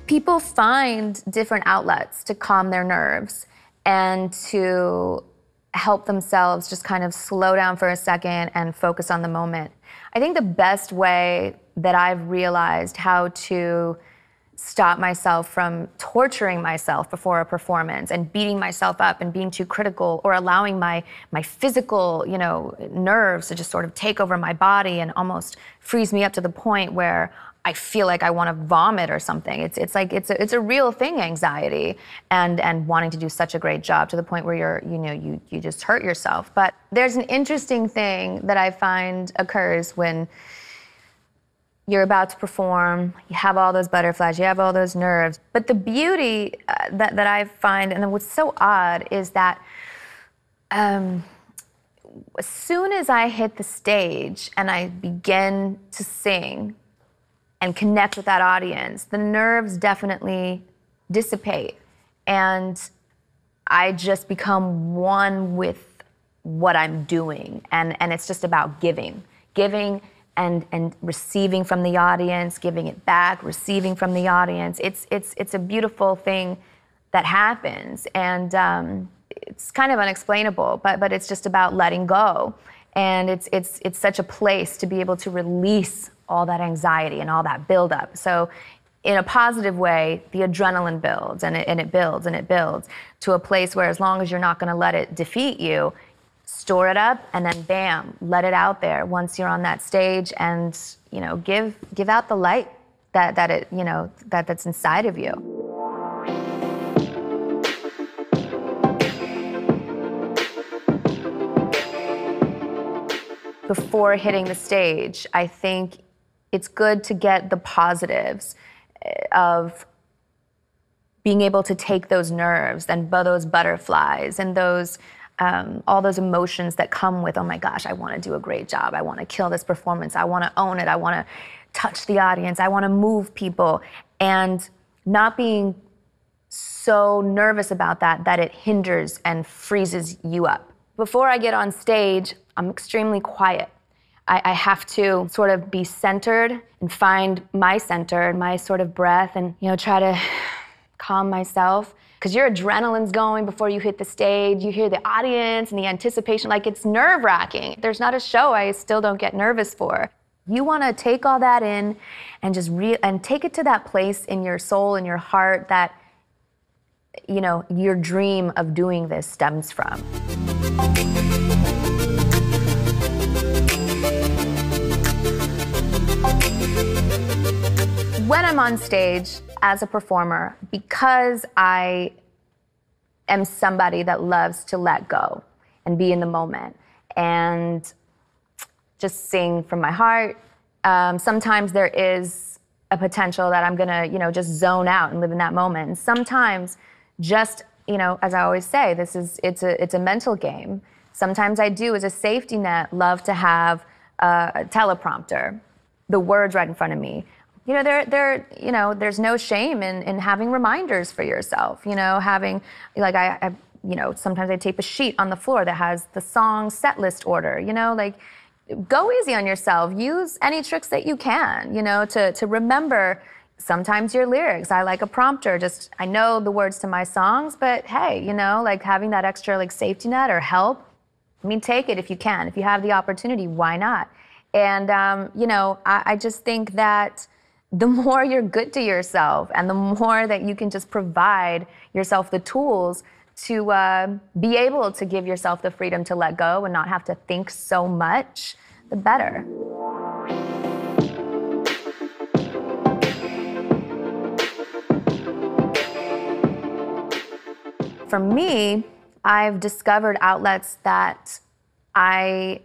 People find different outlets to calm their nerves and to help themselves just kind of slow down for a second and focus on the moment. I think the best way that I've realized how to stop myself from torturing myself before a performance and beating myself up and being too critical, or allowing my physical, nerves to just sort of take over my body and almost freeze me up to the point where I feel like I want to vomit or something. It's a real thing, anxiety, and wanting to do such a great job to the point where you just hurt yourself. But there's an interesting thing that I find occurs when you're about to perform, you have all those butterflies, you have all those nerves. But the beauty that I find, and what's so odd, is that as soon as I hit the stage and I begin to sing and connect with that audience, the nerves definitely dissipate. And I just become one with what I'm doing. And it's just about giving and receiving from the audience, giving it back, receiving from the audience. It's a beautiful thing that happens, and it's kind of unexplainable, but it's just about letting go. And it's such a place to be able to release all that anxiety and all that buildup. So in a positive way, the adrenaline builds and it builds and it builds to a place where, as long as you're not gonna let it defeat you, store it up, and then bam, let it out there once you're on that stage, and give out the light that's inside of you. Before hitting the stage, I think it's good to get the positives of being able to take those nerves and those butterflies and those all those emotions that come with, oh my gosh, I want to do a great job. I want to kill this performance. I want to own it. I want to touch the audience. I want to move people. And not being so nervous about that it hinders and freezes you up. Before I get on stage, I'm extremely quiet. I have to sort of be centered and find my center and my sort of breath, and try to calm myself. Because your adrenaline's going before you hit the stage. You hear the audience and the anticipation, like it's nerve-wracking. There's not a show I still don't get nervous for. You want to take all that in and just and take it to that place in your soul and your heart that your dream of doing this stems from. When I'm on stage as a performer, because I am somebody that loves to let go and be in the moment and just sing from my heart, sometimes there is a potential that I'm gonna, just zone out and live in that moment. And sometimes, just, as I always say, it's a mental game. Sometimes I do, as a safety net, love to have a teleprompter, the words right in front of me. There's no shame in having reminders for yourself. Having, sometimes I tape a sheet on the floor that has the song set list order. Go easy on yourself. Use any tricks that you can, to remember sometimes your lyrics. I like a prompter. I know the words to my songs, but hey, having that extra safety net or help. Take it if you can. If you have the opportunity, why not? And I just think that the more you're good to yourself and the more that you can just provide yourself the tools to be able to give yourself the freedom to let go and not have to think so much, the better. For me, I've discovered outlets that I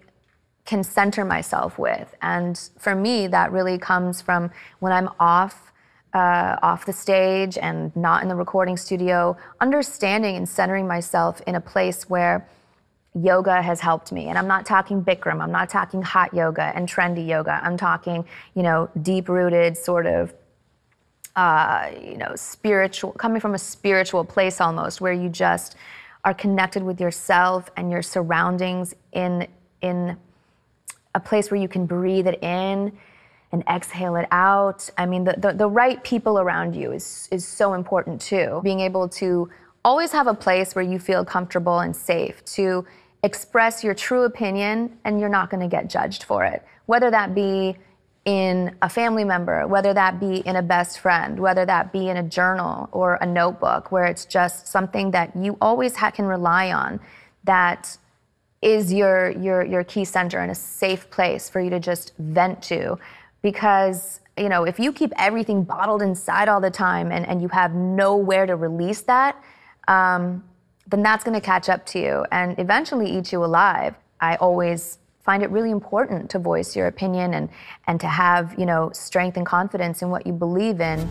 can center myself with. And for me, that really comes from when I'm off the stage and not in the recording studio, understanding and centering myself in a place where yoga has helped me. And I'm not talking Bikram, I'm not talking hot yoga and trendy yoga. I'm talking, deep-rooted sort of, spiritual, coming from a spiritual place almost, where you just are connected with yourself and your surroundings in a place where you can breathe it in and exhale it out. I mean, the right people around you is so important too. Being able to always have a place where you feel comfortable and safe to express your true opinion, and you're not going to get judged for it. Whether that be in a family member, whether that be in a best friend, whether that be in a journal or a notebook, where it's just something that you always can rely on, that is your key center and a safe place for you to just vent to. Because, you know, if you keep everything bottled inside all the time and you have nowhere to release that, then that's going to catch up to you and eventually eat you alive. I always find it really important to voice your opinion and to have, you know, strength and confidence in what you believe in.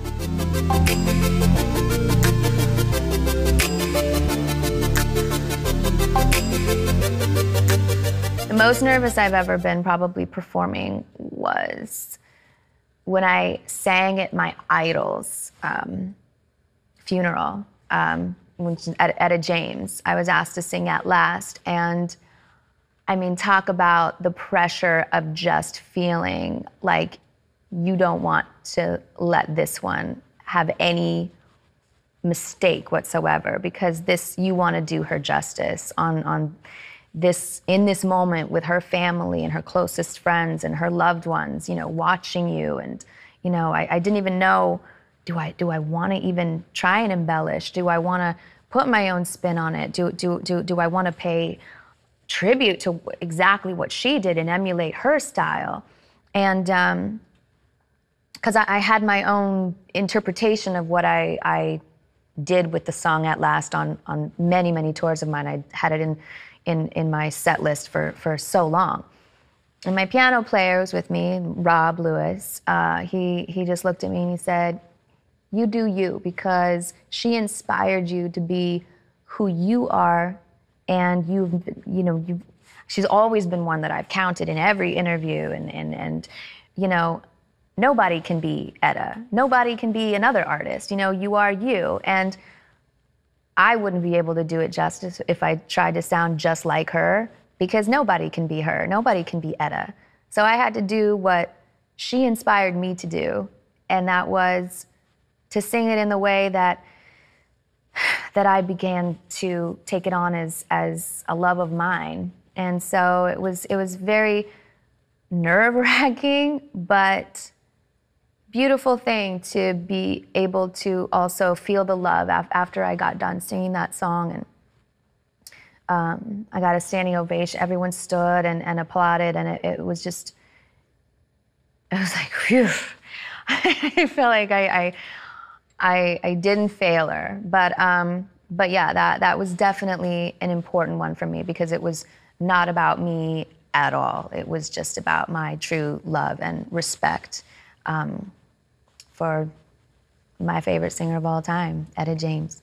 The most nervous I've ever been probably performing was when I sang at my idol's funeral, at Etta James. I was asked to sing At Last, and I mean, talk about the pressure of just feeling like you don't want to let this one have any mistake whatsoever, because this, you want to do her justice on this, in this moment with her family and her closest friends and her loved ones, you know, watching you. And, you know, I didn't even know, do I want to even try and embellish? Do I want to put my own spin on it? Do I want to pay tribute to exactly what she did and emulate her style? And because I had my own interpretation of what I did with the song At Last on many, many tours of mine. I had it in my set list for so long. And my piano player was with me, Rob Lewis. He just looked at me and he said, "You do you, because she inspired you to be who you are, and she's always been one that I've counted in every interview, and you know, nobody can be Etta. Nobody can be another artist. You know, you are you." And I wouldn't be able to do it justice if I tried to sound just like her, because nobody can be her. Nobody can be Etta. So I had to do what she inspired me to do, and that was to sing it in the way that I began to take it on as a love of mine. And so it was very nerve-wracking, but beautiful thing to be able to also feel the love after I got done singing that song. And I got a standing ovation. Everyone stood and applauded, and it was just, it was like, phew. I felt like I didn't fail her, but yeah, that was definitely an important one for me, because it was not about me at all. It was just about my true love and respect for my favorite singer of all time, Etta James.